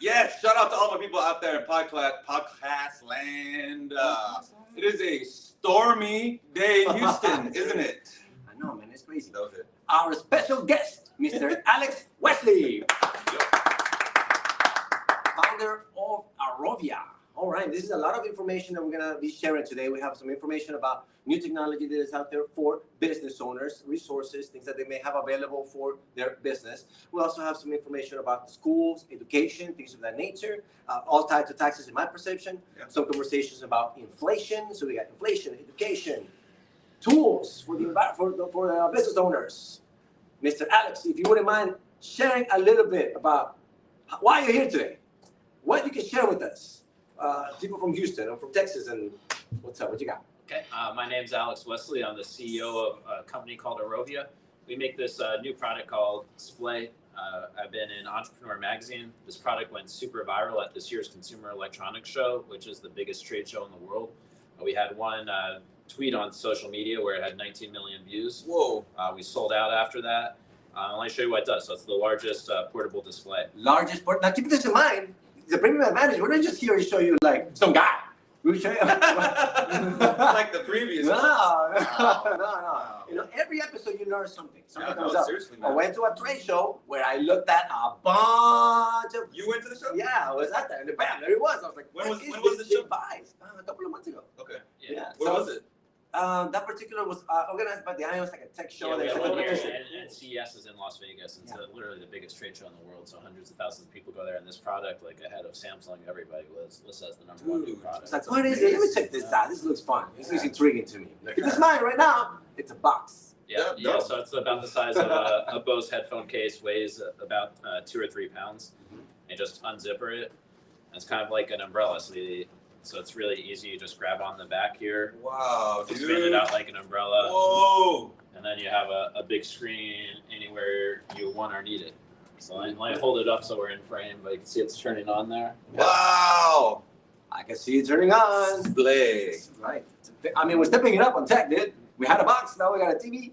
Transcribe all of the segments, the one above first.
Yes, shout out to all my people out there in podcast land. It is a stormy day in Houston, isn't it? I know, man. It's crazy. That was it. Our special guest, Mr. Alex Wesley, founder of Arovia. All right, this is a lot of information that we're going to be sharing today. We have some information about new technology that is out there for business owners, resources, things that they may have available for their business. We also have some information about schools, education, things of that nature, all tied to taxes in my perception. Yeah. Some conversations about inflation. So we got inflation, education, tools for the business owners. Mr. Alex, if you wouldn't mind sharing a little bit about why you're here today, what you can share with us. People from Houston, I'm from Texas, and what's up? What you got? Okay, my name's Alex Wesley. I'm the CEO of a company called Arovia. We make this new product called Display. I've been in Entrepreneur Magazine. This product went super viral at this year's Consumer Electronics Show, which is the biggest trade show in the world. We had one tweet on social media where it had 19 million views. Whoa. We sold out after that. Let me show you what it does. So it's the largest portable display. Largest port. Now keep this in mind. The premium advantage. We're not just here to show you like some guy. We show you like the previous. No. You know, every episode you learn something. Something comes up. Seriously, I went to a trade show where I looked at a bunch of. You went to the show? Yeah, I was at there, and bam, there it was. I was like, when was the show? A couple of months ago. Okay. Yeah. Where was it? That particular was organized by the IOS, like a tech show. Yeah, we have one here, competition. and CES is in Las Vegas. It's literally the biggest trade show in the world. So hundreds of thousands of people go there, and this product, like ahead of Samsung, everybody was listed as the number one new product. It's like, what is it? Let me check this out. This looks fun. This looks intriguing to me. If it's mine right now, it's a box. Yeah. So it's about the size of a Bose headphone case, weighs about 2 or 3 pounds. And just unzipper it. And it's kind of like an umbrella. So it's really easy. You just grab on the back here. Wow, dude. Expand it out like an umbrella. Whoa. And then you have a big screen anywhere you want or need it. So I hold it up so we're in frame, but you can see it's turning on there. Wow. I can see it turning on. Display. Right. I mean, we're stepping it up on tech, dude. We had a box, now we got a TV.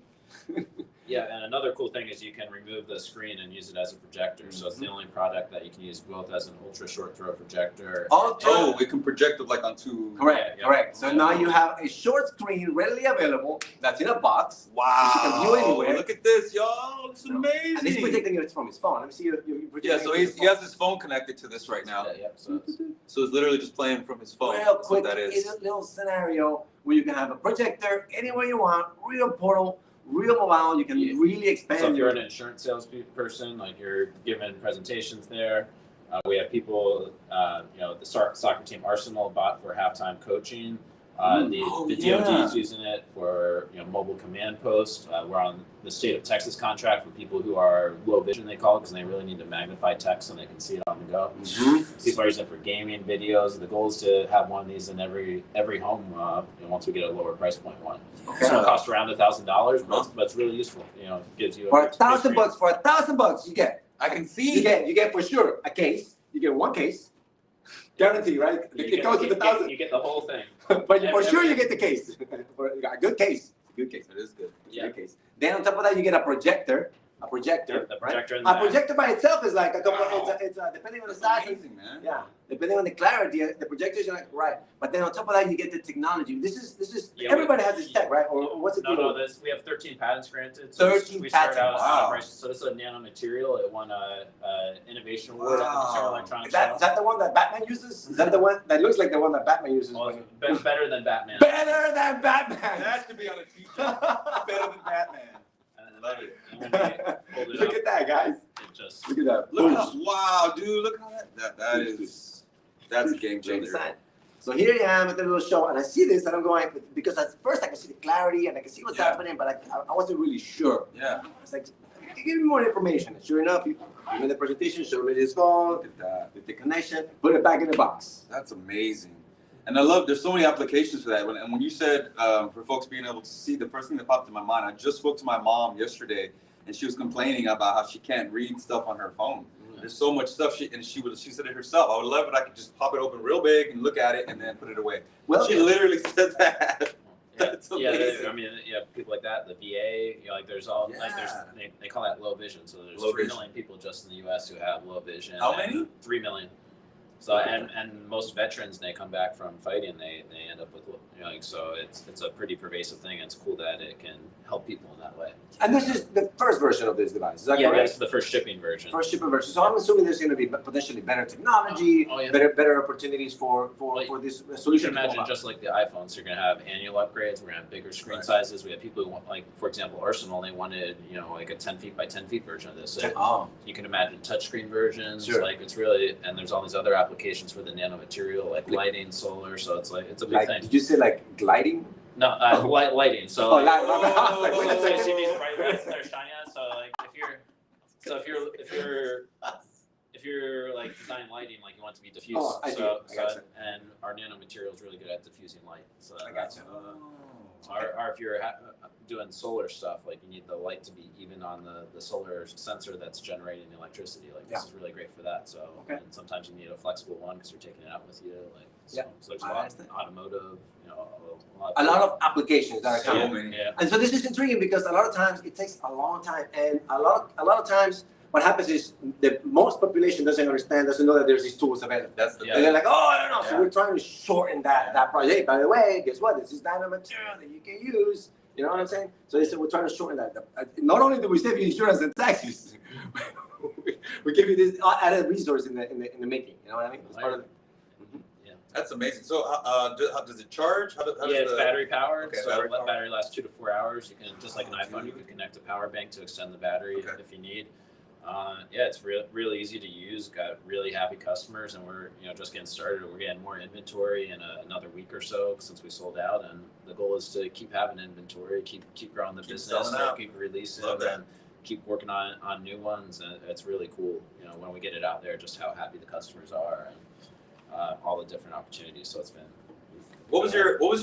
Yeah, and another cool thing is you can remove the screen and use it as a projector. So it's the only product that you can use both as an ultra short throw projector. Oh, it can project it like onto. Correct. So now you have a short screen readily available that's in a box. Wow. You can view anywhere. Look at this, y'all. It's amazing. And he's projecting it from his phone. Let me see you. Yeah, so he has his phone connected to this right now. Yeah, so it's literally just playing from his phone. Real quick, that is. a little scenario where you can have a projector anywhere you want, real portal, real mobile. You can really expand. So if you're an insurance salesperson, like you're giving presentations there, we have people, the soccer team Arsenal bought for halftime coaching. The DoD is using it for mobile command posts. We're on the state of Texas contract for people who are low vision, they call it, because they really need to magnify text so they can see it on the go. People are using it for gaming videos. The goal is to have one of these in every home once we get a lower price point one. Okay. It's going to cost around $1,000, but it's really useful. It gives you for $1,000 you get. I can see. You get for sure a case. You get one case. Guarantee, right? It goes to the $1,000. You get the whole thing. But for sure you get the case. A good case. Good case. It is good. Good case. Then on top of that you get a projector. A projector. The projector right? A projector by itself is like a couple. It's depending on the size. Amazing, man. Yeah. Depending on the clarity, the projectors are like right. But then on top of that you get the technology. This is everybody has this tech, right? Or what's it? No. We have 13 patents granted. So 13 patents. Wow. So this is a nanomaterial. It won an innovation award at the Consumer Electronics Show. Is that the one that Batman uses? Is that the one that looks like the one that Batman uses? Well, better than Batman. Better than Batman. That should be on a t-shirt. Better than Batman. Love it. Look at that, guys. Look at that. Wow, dude, look how that's a game changer. So here I am at the little show, and I see this, and I'm going, because at first I can see the clarity, and I can see what's happening, but I wasn't really sure. Yeah. It's like, give me more information. And sure enough, you give me the presentation, show me this phone, with the connection, put it back in the box. That's amazing. And I love, there's so many applications for that. And when you said for folks being able to see, the first thing that popped in my mind, I just spoke to my mom yesterday, and she was complaining about how she can't read stuff on her phone. There's so much stuff, she said it herself. I would love it. I could just pop it open real big and look at it and then put it away. Well, she literally said that. Yeah. That's Yeah, amazing. I mean, yeah, people like that, the VA, you know, like there's all like there's Yeah. they call that low vision. So there's Low 3 vision. million people just in the U.S. who have low vision. How and many? 3 million. So and most veterans, they come back from fighting, they end up with, you know, like, so it's a pretty pervasive thing. And it's cool that it can help people in that way. And this is the first version of this device. Is that Yeah, correct? that's the first shipping version. First shipping version. So I'm assuming there's going to be potentially better technology, Oh, yeah. better opportunities for this You solution. can to come imagine about. just like the iPhones, you're gonna have annual upgrades. We're gonna have bigger screen Right. sizes. We have people who want, like, for example, Arsenal. They wanted, you know, like a 10 feet by 10 feet version of this. So Oh, you can imagine touchscreen versions. Sure. Like it's really, and there's all these other applications for the nanomaterial, like lighting, solar. So it's like it's a big like thing. did you say like gliding? No, lighting. So Oh, like, light. I was like, wait a so you second. see these bright lights that are shining on. So like if you're like designing lighting, like you want it to be diffuse. Oh, I do. I gotcha. And our nanomaterial is really good at diffusing light. So I gotcha. or if you're doing solar stuff, like you need the light to be even on the solar sensor that's generating the electricity. Like this is really great for that. So Okay. and sometimes you need a flexible one because you're taking it out with you. Like so, Yeah. so there's a I lot understand. automotive, you know, A lot of applications that are So coming. many. Yeah. And so this is intriguing because a lot of times it takes a long time, and a lot of times what happens is the most population doesn't know that there's these tools available. That's the Yeah. And they're like, oh, I don't know. So Yeah. we're trying to shorten that project. Hey, by the way, guess what? This is nanomaterial that you can use. You know what I'm saying? So they said we're trying to shorten that. Not only do we save you insurance and taxes, we give you this added resource in the making. You know what I mean? It's part of it. That's amazing. So, does it charge? How does It's battery powered. Okay, so battery the powered. battery lasts 2 to 4 hours. You can, just like an iPhone, you dude. can connect a power bank to extend the battery Okay. if you need. Yeah, it's really easy to use. Got really happy customers, and we're just getting started. We're getting more inventory in another week or so since we sold out, and the goal is to keep having inventory, keep growing the business, selling out. keep releasing, Love that. and keep working on new ones. And it's really cool, when we get it out there, just how happy the customers are and all the different opportunities. So it's been. What was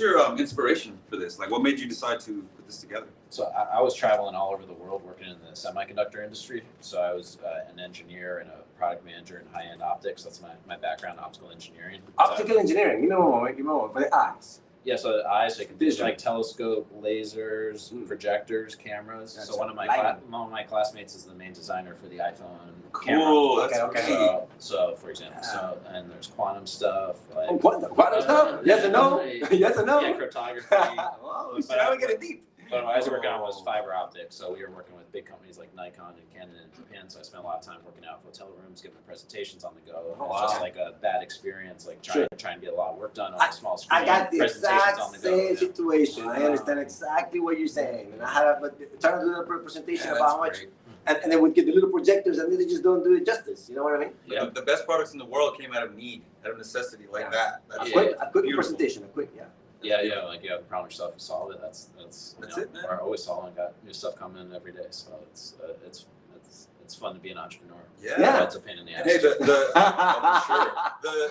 your inspiration for this? Like, what made you decide to put this together? So I was traveling all over the world working in the semiconductor industry. So I was an engineer and a product manager in high-end optics. That's my background, optical engineering. Optical engineering. Give me a moment for the eyes. Yeah, so the eyes, I can do Vision. like telescope, lasers, projectors, cameras. Gotcha. So one of my classmates is the main designer for the iPhone camera. Cool. That's Okay. great. So for example, and there's quantum stuff. Like, What stuff? Yes or no? Yes or no? Yeah, cryptography. Wow, But now we're getting deep. But what I was working on was fiber optics. So we were working with big companies like Nikon and Canon in Japan. So I spent a lot of time working out of hotel rooms, giving presentations on the go. Oh, It's just wow. like a bad experience, like Sure. trying to get a lot of work done on a small screen. I got the presentations exact on the go. same Yeah. situation. I Wow. understand exactly what you're saying. And I had trying to do a presentation Yeah, about how that's much, great. and they would get the little projectors and they just don't do it justice. You know what I mean? Yeah. The best products in the world came out of need, out of necessity, like Yeah. that. That's A Yeah. quick beautiful. presentation, yeah. Yeah, like you have a problem yourself, you solve it. That's it, man. We're always solving. Got new stuff coming in every day, so it's fun to be an entrepreneur. Yeah. Yeah. It's a pain in the ass. Hey, oh, for sure.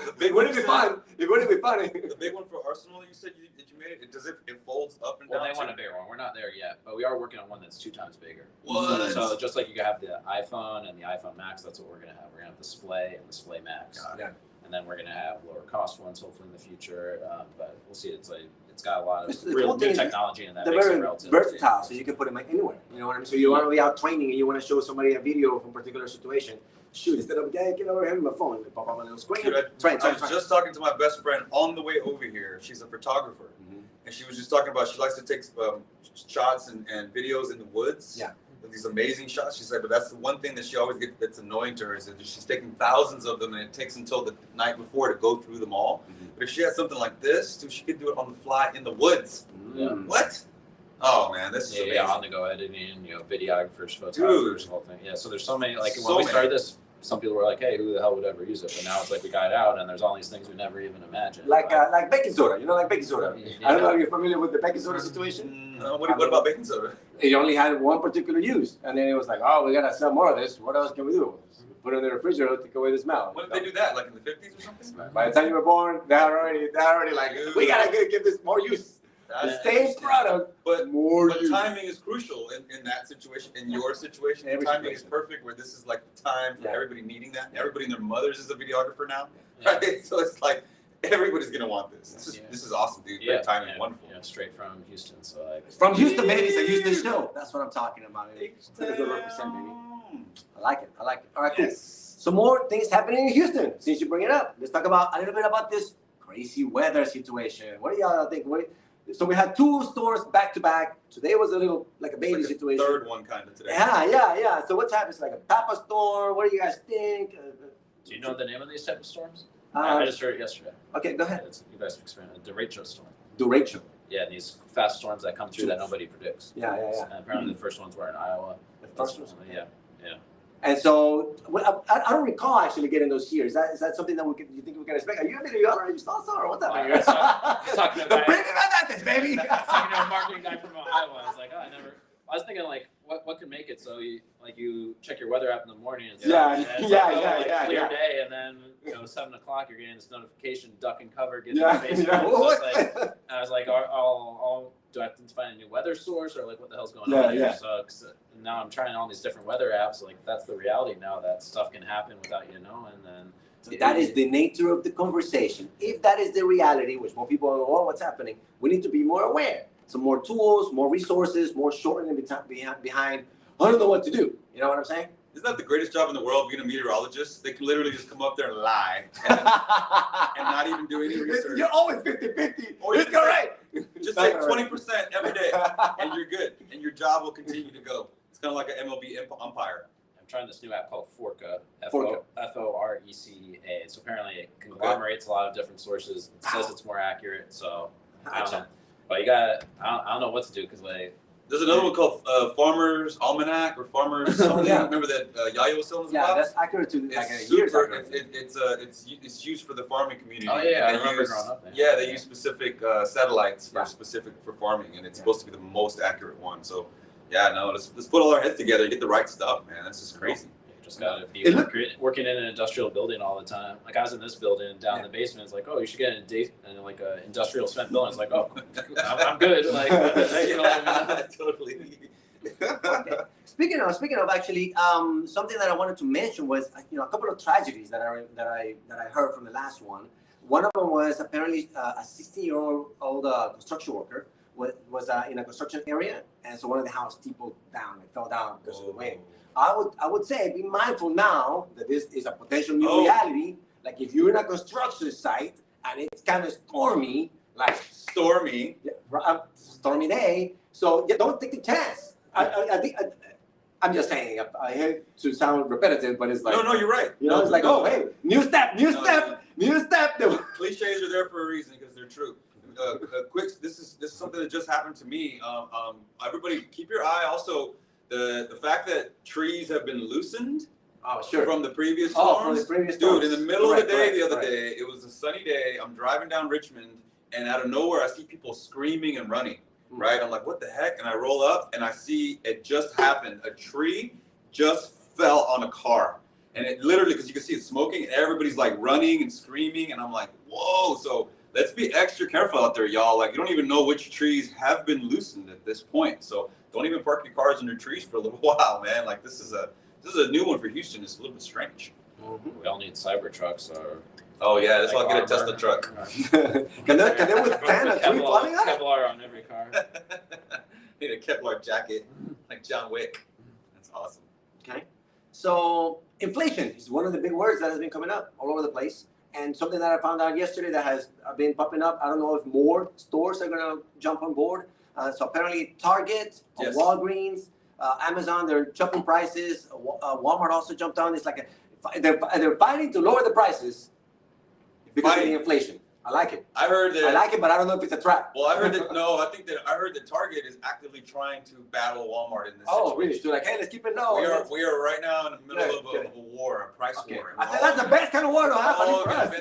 The big It one wouldn't you be said- fun. It wouldn't be funny. The big one for Arsenal, you said that you made it. Does it folds up and Well, down? they want a too? bigger one. We're not there yet, but we are working on one that's 2 times bigger. What? So just like you have the iPhone and the iPhone Max, that's what we're gonna have. We're gonna have Display and Display Max, Got it. Yeah. and then we're gonna have lower cost ones hopefully in the future. But we'll see. It's got a lot It's- of the real cool thing new is technology, and that They're makes it very relatively versatile, so you can put them anywhere. You know what I mean? So you want to be out training and you want to show somebody a video from a particular situation. Shoot, instead of get over here on my phone, pop on my little screen. Dude, I was Try. just talking to my best friend on the way over here. She's a photographer, and she was just talking about she likes to take shots and videos in the woods. Yeah. With these amazing shots. She said, but that's the one thing that she always gets that's annoying to her is that she's taking thousands of them, and it takes until the night before to go through them all. But if she had something like this, dude, she could do it on the fly in the woods. Yeah. What? Oh man, this is amazing. Yeah, on the go editing, videographers, photographers, the whole thing. Yeah, so there's so many. Like So when we many. started this, some people were like, "Hey, who the hell would ever use it?" But now it's like we got it out, and there's all these things we never even imagined. Like baking soda. Like baking soda. Yeah. I don't know if you're familiar with the baking soda situation. What about baking soda? It only had one particular use, and then it was like, oh, we gotta sell more of this. What else can we do? Put it in the refrigerator to take away the smell. When did they do that? Like in the 50s or something? By the time you were born, they had already like, we gotta give this more use. The That's same interesting. product, But more But use. timing is crucial in that situation. In your situation, Every timing is situation. perfect. Where this is like the time for Yeah. everybody needing that. Everybody and their mothers is a videographer now, Yeah. right? So it's like Everybody's gonna want this. This is awesome, dude. Great timing, wonderful. Yeah, straight from Houston. So like From Houston, baby. So Houston show. That's what I'm talking about. Baby. Good represent, baby. I like it. I like it. All right, cool. Some more things happening in Houston. Since you bring it up, let's talk about a little bit about this crazy weather situation. What do y'all think? So we had 2 stores back to back. Today was a little like a baby situation. Third one kind of today. Yeah. So what's happening? It's like a Papa storm. What do you guys think? Do you know the name of these type of storms? I just heard it yesterday. Okay, go ahead. You guys experienced a derecho storm. Derecho. Yeah, these fast storms that come through that nobody predicts. Yeah. And apparently the first ones were in Iowa. The first ones? Yeah. And so I don't recall actually getting those here. Is that something that you think we can expect? Are you already saw or what's happening? Talking The Premium Hernandez, baby. Talking to a marketing guy from Iowa. I was like, I was thinking like, what could make it so you check your weather app in the morning and clear day, and then 7 o'clock you're getting this notification, duck and cover, get in the basement. I was like, do I have to find a new weather source, or like what the hell's going on here? So now I'm trying all these different weather apps. Like that's the reality now, that stuff can happen without you knowing. And then that is the nature of the conversation. If that is the reality, which more people are, what's happening? We need to be more aware. Some more tools, more resources, more shortening behind. I don't know what to do. You know what I'm saying? Isn't that the greatest job in the world, being a meteorologist? They can literally just come up there and lie and not even do any research. You're always 50-50. It's correct. Just take 20% every day, and you're good. And your job will continue to go. It's kind of like an MLB umpire. I'm trying this new app called Forca. Forca. F-O-R-E-C-A. So apparently it conglomerates a lot of different sources. It says it's more accurate. So I don't know. But I don't know what to do, because like, there's another one called Farmer's Almanac or Farmer's something. Remember that Yayo was selling? Yeah, that's accurate to like it's years super. ago. It's used for the farming community. Oh yeah, I remember use, growing up there. Yeah, they use specific satellites for farming, and it's supposed to be the most accurate one. So yeah, no, let's put all our heads together and get the right stuff, man. That's just crazy. Just gotta be working in an industrial building all the time. Like I was in this building down in the basement. It's like, oh, you should get in like a industrial cement building. It's like, oh, I'm good. Like, totally. Okay. Speaking of actually, something that I wanted to mention was a couple of tragedies that I heard from the last one. One of them was apparently a 16-year-old construction worker was in a construction area, and so one of the house steepled down and fell down because of the wind. I would say be mindful now that this is a potential new reality. Like if you're in a construction site and it's kind of stormy, stormy day, so don't take the chance. I think I'm just saying. I hate to sound repetitive, but it's like no, you're right. It's like, oh, hey, new step. Cliches are there for a reason because they're true. Quick, this is something that just happened to me. Everybody, keep your eye also. The fact that trees have been loosened from the previous storms. Dude, in the middle of the day the other day, it was a sunny day. I'm driving down Richmond, and out of nowhere, I see people screaming and running. Right? I'm like, what the heck? And I roll up, and I see it just happened. A tree just fell on a car. And it literally, because you can see it smoking, and everybody's like running and screaming, and I'm like, whoa. So let's be extra careful out there, y'all. Like, you don't even know which trees have been loosened at this point. So don't even park your cars under trees for a little while, man. Like this is a new one for Houston. It's a little bit strange. We all need cyber trucks. Oh yeah, let's all get a Tesla truck. Can they withstand a tree falling on it? Kevlar on every car. Need a Kevlar jacket, like John Wick. That's awesome. Okay, so inflation is one of the big words that has been coming up all over the place, and something that I found out yesterday that has been popping up. I don't know if more stores are gonna jump on board. So apparently Target, Walgreens, Amazon, they're jumping prices. Walmart also jumped on. It's like they're fighting to lower the prices because of the inflation. I like it. I heard that. I like it, but I don't know if it's a trap. Well, I heard that. No, I heard that Target is actively trying to battle Walmart in this situation. Really? So like, hey, let's keep it low. We are right now in the middle of a war, a price war. I think that's the best kind of war to happen for us.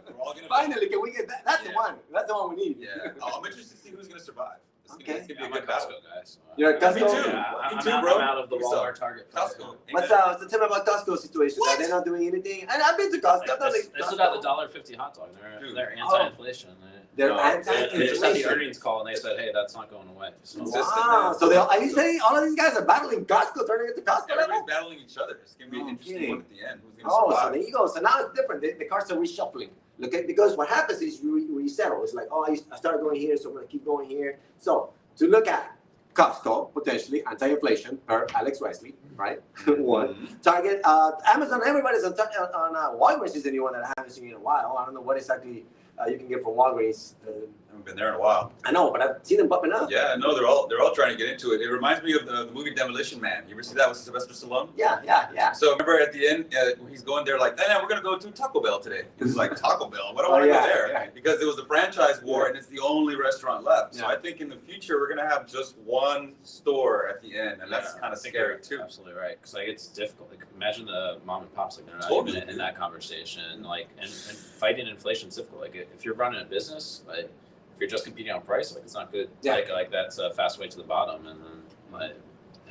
We're all gonna Finally, can we get that? That's the one. That's the one we need. Yeah. I'm interested to see who's gonna survive. It's gonna be a I'm good a battle. Costco guy. So You're a Costco? Me too, bro. I'm out of the Walmart Target. Costco. What's tell me about Costco situation? Are they not doing anything? And I've been to Costco. They still got the $1.50 hot dog. They're anti-inflation. They're They just had the anti-inflation. earnings call and they said, hey, that's not going away. So, Wow. So are you saying all of these guys are battling Costco, turning into Costco Everybody's level? battling each other. It's gonna be an interesting kidding. one at the end. Who's Oh, gonna so survive? there you go. So now it's different. The cards are reshuffling. Okay, because what happens is you resettle. It's like, oh, I started going here, so I'm gonna keep going here. So to look at Costco, potentially anti-inflation per Alex Wesley, right? One. Target, Amazon. Everybody's on Walgreens is the new one that I haven't seen in a while. I don't know what exactly you can get from Walgreens. I haven't been there in a while. I know, but I've seen them popping up. Yeah, no, they're all trying to get into it. It reminds me of the movie Demolition Man. You ever see that with Sylvester Stallone? Yeah. So remember at the end, he's going there like, we're gonna go to Taco Bell today. It's like Taco Bell. Why do I want to go there? Yeah. Because it was the franchise war, and it's the only restaurant left. So Yeah. I think in the future we're gonna have just one store at the end, and that's kind of scary too. Absolutely right. Because like it's difficult. Like imagine the mom and pops, like they're not Totally. even in that conversation. Like and fighting inflation is difficult. Like if you're running a business, like if you're just competing on price, like it's not good. Yeah. Like that's a fast way to the bottom. And then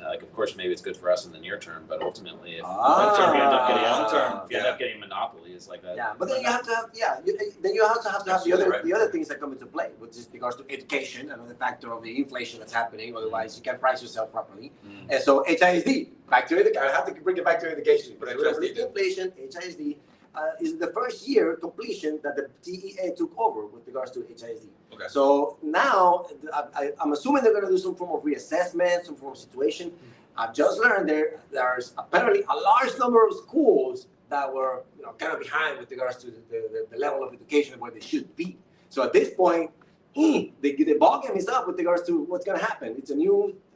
like of course maybe it's good for us in the near term, but ultimately if long term you end up getting you end up getting monopolies like that. Yeah, but then you have to have then you also have to have the other things that come into play, which is regards to education, another factor of the inflation that's happening. Otherwise, you can't price yourself properly. And so HISD, back to education. I have to bring it back to education. But With inflation, HISD is the first year completion that the DEA took over with regards to HISD. Okay. So now I'm assuming they're going to do some form of reassessment, some form of situation. I've just learned there's apparently a large number of schools that were kind of behind with regards to the level of education where they should be. So at this point, the ballgame is up with regards to what's going to happen.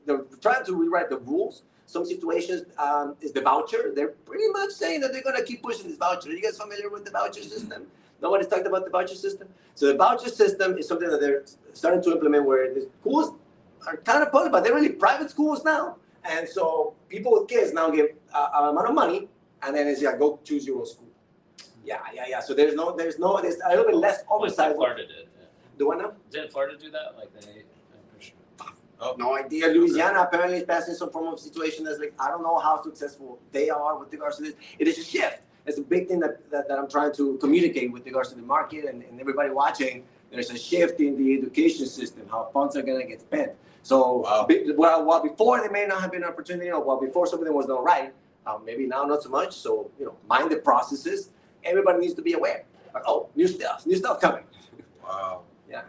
They're trying to rewrite the rules. Some situations is the voucher. They're pretty much saying that they're going to keep pushing this voucher. Are you guys familiar with the voucher system? Nobody's talked about the voucher system. So the voucher system is something that they're starting to implement where the schools are kind of public, but they're really private schools now. And so people with kids now get an amount of money, and then it's go choose your own school. Yeah. So there's a little bit less oversight. Florida did. Yeah. Do what now? Didn't Florida do that? Like they. Oh, no idea. Louisiana apparently is passing some form of situation that's like, I don't know how successful they are with regards to this. It is a shift. It's a big thing that I'm trying to communicate with regards to the market and everybody watching. There's a shift in the education system, how funds are going to get spent. So while before there may not have been an opportunity, or while before something was done right, maybe now not so much. So, mind the processes. Everybody needs to be aware. Like, new stuff coming. Wow. Yeah.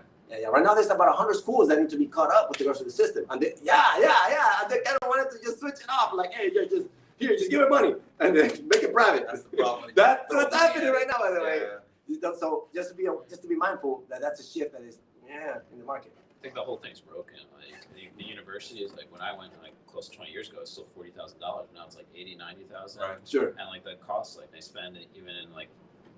Right now, there's about 100 schools that need to be caught up with regards to the system. And they kind of wanted to just switch it off. Like, hey, just give it money and then make it private. That's the problem. That's what's happening right now, by the way. Yeah. So just to be mindful that that's a shift that is in the market. I think the whole thing's broken. Like the university is like when I went like close to 20 years ago, it's still $40,000. Now it's like 80, 90,000. Right. Sure. And like the costs, like they spend even in like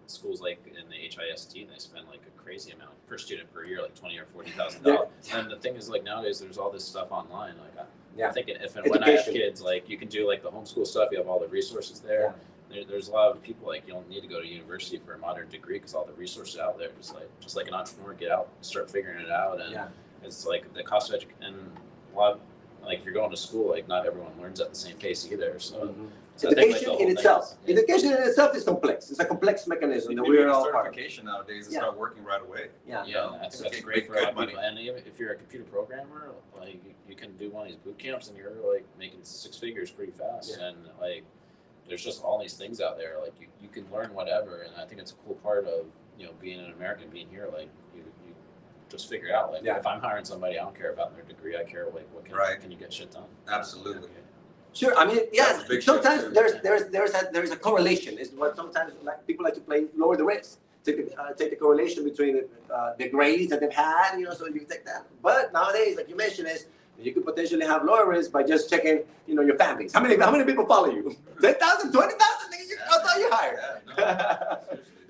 schools like in the HISD, they spend like a crazy amount per student per year, like $20,000 or $40,000. And the thing is, like nowadays, there's all this stuff online. Like I'm thinking, if and when I have kids, like you can do like the homeschool stuff. You have all the resources there. There's a lot of people like you don't need to go to university for a modern degree because all the resources out there. Just like an entrepreneur, get out, start figuring it out, and it's like the cost of education. And a lot of, like if you're going to school, like not everyone learns at the same pace either. So. So education in itself is complex. It's a complex mechanism that we're all part of. Certification nowadays and start working right away. That's great for a lot of people. And even if you're a computer programmer, like you can do one of these boot camps and you're like making 6 figures pretty fast. And like there's just all these things out there. Like you can learn whatever, and I think it's a cool part of being an American, being here. Like you just figure it out. Like if I'm hiring somebody, I don't care about their degree. I care like what can you get shit done. Absolutely. Sure. I mean, sometimes there's a correlation. It's what sometimes people like to lower the risk. Take the correlation between the grades that they've had, so you can take that. But nowadays, like you mentioned, you could potentially have lower risk by just checking, your families. How many people follow you? 10,000, 20,000? I thought you hired.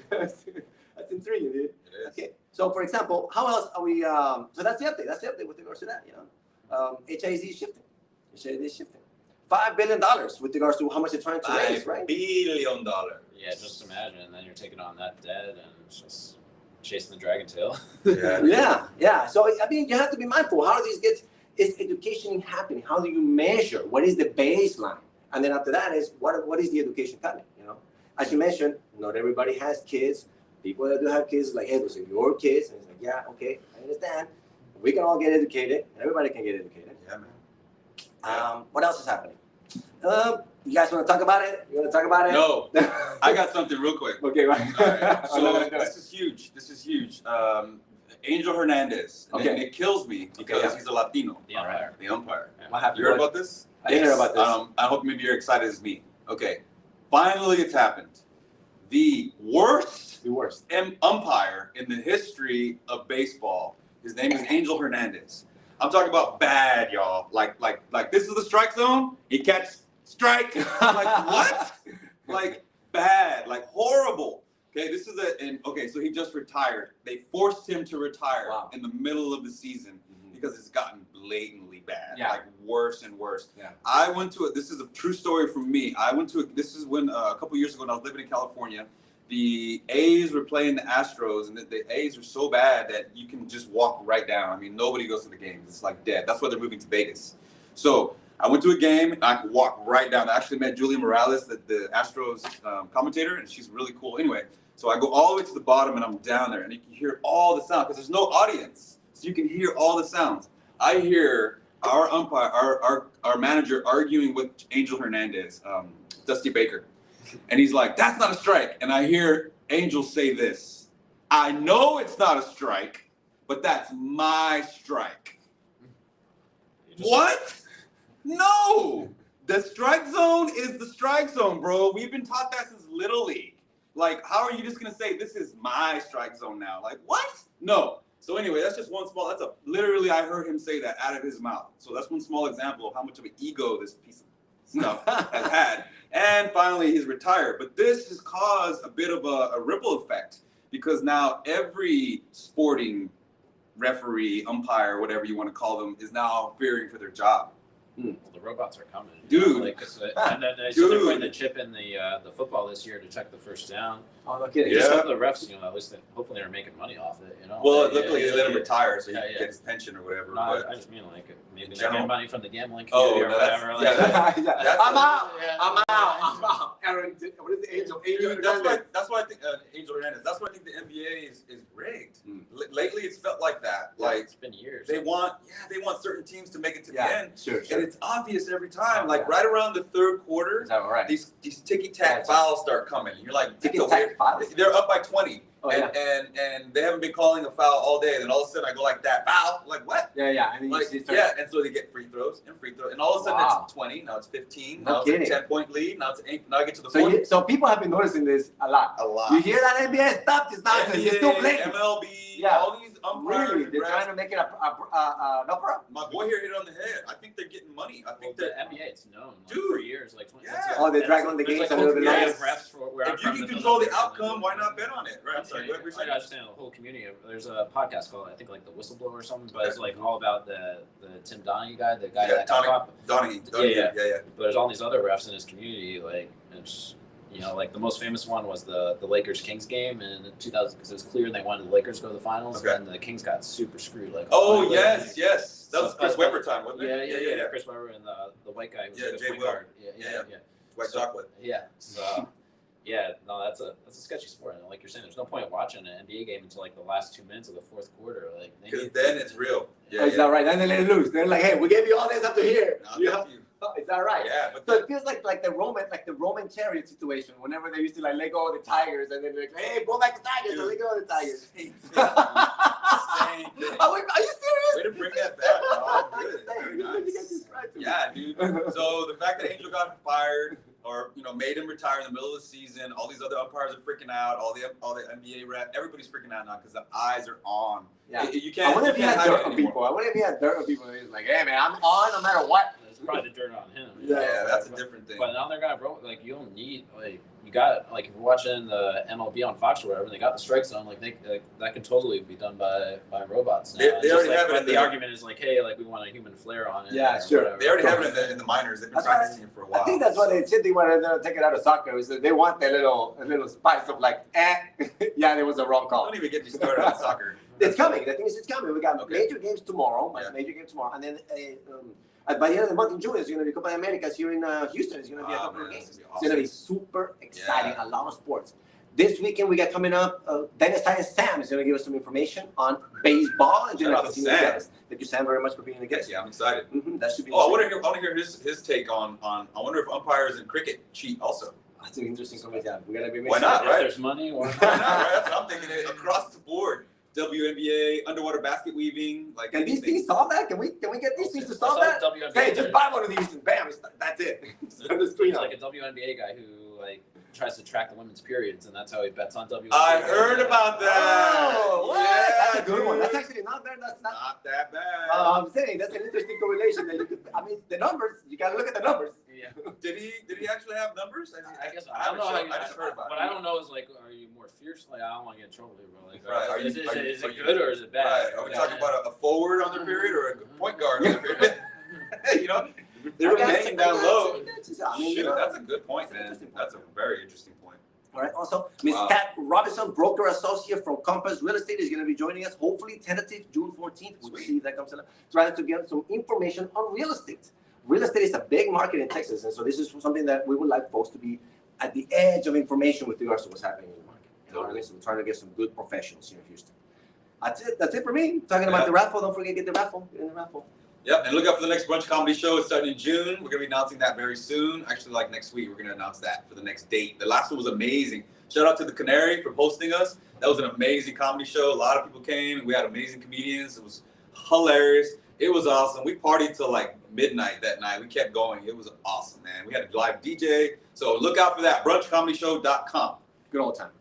That's intriguing, dude. It is. Okay. So, for example, how else are we? So that's the update. That's the update with regards to that. HISD is shifting. HISD is shifting. $5 billion with regards to how much they're trying to raise, right? $5 billion. Yeah, just imagine, and then you're taking on that debt and it's just chasing the dragon tail. Yeah. So I mean, you have to be mindful. How do these get? Is education happening? How do you measure? What is the baseline? And then after that is what is the education coming? As you mentioned, not everybody has kids. people that do have kids, like, hey, those are your kids. And it's like, yeah, okay, I understand. We can all get educated, and everybody can get educated. Yeah, man. What else is happening? You guys want to talk about it? You want to talk about it? No, I got something real quick. Okay, right. All right. So this is huge. This is huge. Angel Hernandez. Okay. And it kills me because he's a Latino. The umpire. The umpire. What happened? You heard about this? I didn't hear about this. I hope maybe you're excited as me. Okay. Finally, it's happened. The worst umpire in the history of baseball. His name is Angel Hernandez. I'm talking about bad, y'all. Like this is the strike zone. He catches strike. Like what? Like bad. Like horrible. Okay, this is so he just retired. They forced him to retire in the middle of the season because it's gotten blatantly bad. Like worse and worse. Yeah. I went to this is a true story from me. This is when a couple years ago when I was living in California. The A's were playing the Astros, and the A's are so bad that you can just walk right down. I mean, nobody goes to the games. It's like dead. That's why they're moving to Vegas. So I went to a game, and I could walk right down. I actually met Julia Morales, the Astros commentator, and she's really cool. Anyway, so I go all the way to the bottom, and I'm down there, and you can hear all the sound because there's no audience. So you can hear all the sounds. I hear our umpire, our manager arguing with Angel Hernandez, Dusty Baker. And he's like, that's not a strike. And I hear Angel say this. I know it's not a strike, but that's my strike. What? No. The strike zone is the strike zone, bro. We've been taught that since Little League. Like, how are you just going to say this is my strike zone now? Like, what? No. So anyway, that's just literally I heard him say that out of his mouth. So that's one small example of how much of an ego this piece of stuff has had. And finally, he's retired. But this has caused a bit of a ripple effect because now every sporting referee, umpire, whatever you want to call them, is now fearing for their job. Well, the robots are coming, dude. And then they said they're putting the chip in the football this year to check the first down. Oh, no kidding. Just hope the refs, at least hopefully they're making money off it. Well, luckily they let him retire so he can get his pension or whatever. No, but I just mean maybe they're getting money from the gambling community or whatever. I'm out. Aaron, what is the Angel? Dude, that's why I think Angel Hernandez. That's why I think the NBA is rigged. Lately, it's felt like that. Like it's been years. They want certain teams to make it to the end. Sure. And it's obvious every time. Like right around the third quarter, these ticky-tack fouls start coming. You're like, ticky-tack fouls? They're up by 20. Oh, and they haven't been calling a foul all day. Then all of a sudden I go like that foul. Like what? Yeah. And and so they get free throws. And all of a sudden it's 20. Now it's 15. Now it's a 10-point lead. Now it's 8. Now I get to the 40. So people have been noticing this a lot. You hear that NBA? Stop this nonsense. It's still playing. MLB. All these umpires. Really? They're trying to make it an opera? My boy here hit it on the head. I think they're getting money. I think the NBA, it's known for years. Like 20, they drag on the games a little bit. If you can control the outcome, why not bet on it? Right. I'm sorry. I understand the whole community. There's a podcast called, I think, like The Whistleblower or something, but it's like all about the Tim Donaghy guy, the guy that Donaghy. Yeah. But there's all these other refs in his community, like it's like the most famous one was the Lakers Kings game in 2000 because it was clear and they wanted the Lakers to go to the finals, and the Kings got super screwed. Like yes, that was Chris Webber time, wasn't it? Yeah. Chris Webber and the white guy was Jay point Will. guard. White chocolate. Yeah. So. Yeah, no, that's a sketchy sport. And like you're saying, there's no point watching an NBA game until like the last 2 minutes of the fourth quarter. Like, because then it's real. Is that right? Then they let it loose. They're like, hey, we gave you all this up to here. Is that right? Yeah. But so it feels like the Roman chariot situation. Whenever they used to let go of the Tigers, and then they're like, hey, go back to Tigers, and let go of the Tigers. Same thing. Are you serious? Way to bring that back. Oh, good. Very nice. Yeah, dude. So the fact that Angel got fired, or made him retire in the middle of the season. All these other umpires are freaking out. All the NBA rep, everybody's freaking out now because the eyes are on. Yeah, you can't. I wonder if he had dirt on people. He's like, hey man, I'm on no matter what. It's probably the dirt on him. Yeah, that's a different thing. But another guy, bro, like you don't need you got if you're watching the MLB on Fox or whatever, they got the strike zone. That could totally be done by robots. Now. They already have it. The argument is like, hey, we want a human flair on it. Yeah, sure. Whatever. They already have it in the minors. They've been practicing it for a while. I think that's what they said. They wanted to take it out of soccer. Is that they want a little spice of yeah, there was a wrong call. Don't even get me started on soccer. It's coming. The thing is, it's coming. We got major games tomorrow. And then by the end of the month in June, it's going to be Copa America here in Houston. It's going to be a couple of games. It's going to be super exciting. A lot of sports. This weekend we got coming up, Daniel Science Sam is going to give us some information on baseball. And Shout out to Sam. Thank you, Sam, very much for being a guest. Yeah, I'm excited. That should be. Oh, I want to hear his take on. I wonder if umpires in cricket cheat also. That's an interesting conversation. We gotta be. Why not? If Right? there's money, why Why not? Right? That's what I'm thinking. Across the board, WNBA, underwater basket weaving, like. Can these things solve that? Can we get these things to I solve saw that? WNBA Hey, just there's- buy one of these and bam, that's it. Send the screen There's out. like a WNBA guy who like tries to track the women's periods, and that's how he bets on WNBA. I heard about that. Oh, what? Yeah, That's a good one. dude. That's actually not bad. That's not. Not that bad. I'm saying that's an interesting correlation that you could. I mean, the numbers. You gotta look at the numbers. Yeah. Did he actually have numbers? I guess I don't know. I just heard about What it. I don't know is like, are you more fierce? Like, I don't want to get in trouble here, bro. Like, Right, are is you- it are you- good or is it bad? Right. Are we Yeah. talking about a forward on their period or a point guard on their period? You know, they were I got banging you, down I got low. you, I got you. I mean, Shoot, you know, that's a good point, that's an man. interesting point. That's a very interesting point. All right. Also, Miss Wow. Kat Robinson, broker associate from Compass Real Estate, is going to be joining us. Hopefully, tentative June 14th. We'll Sweet. see if that comes along. Trying to get some information on real estate. Real estate is a big market in Texas, and so this is something that we would like folks to be at the edge of information with regards to what's happening in the market. You know what I mean? So we're trying to get some good professionals here in Houston. That's it. That's it for me. Talking about Yeah. the raffle. Don't forget to get the raffle. Get in the raffle. Yep, and look out for the next brunch comedy show. It's starting in June. We're gonna be announcing that very soon. Actually, like next week, we're gonna announce that for the next date. The last one was amazing. Shout out to the Canary for hosting us. That was an amazing comedy show. A lot of people came. We had amazing comedians. It was hilarious. It was awesome. We partied till like midnight that night. We kept going. It was awesome, man. We had a live DJ. So look out for that. Brunchcomedyshow.com. Good old time.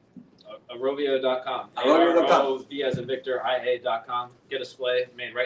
Arovio.com. Arovio.com. AROV as in Victor, IA.com. Get a display made right